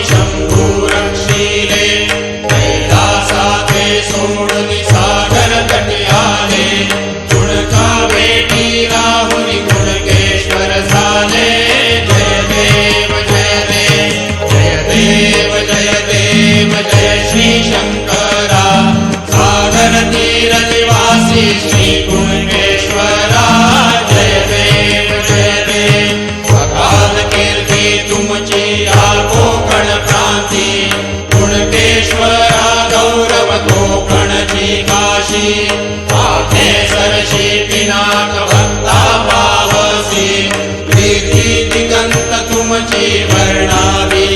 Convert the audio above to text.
शंभू रक्षिले कैलासाचे सोडून सागर तटी आले कुणका भेटी राहुनी कुणकेश्वर झाले जय देव जय देव जय देव जय देव जय श्री शंकरा सागर तीर निवासी श्री कुणकेश्वरा जय देव जय देव अकाल कीर्ती तुमची कोकण प्रांती कुणकेश्वरा गौरव कोकणची काशी आखे सरशी पिनाक भक्ता पावसी प्रीती दिगंत तुमची वर्णावी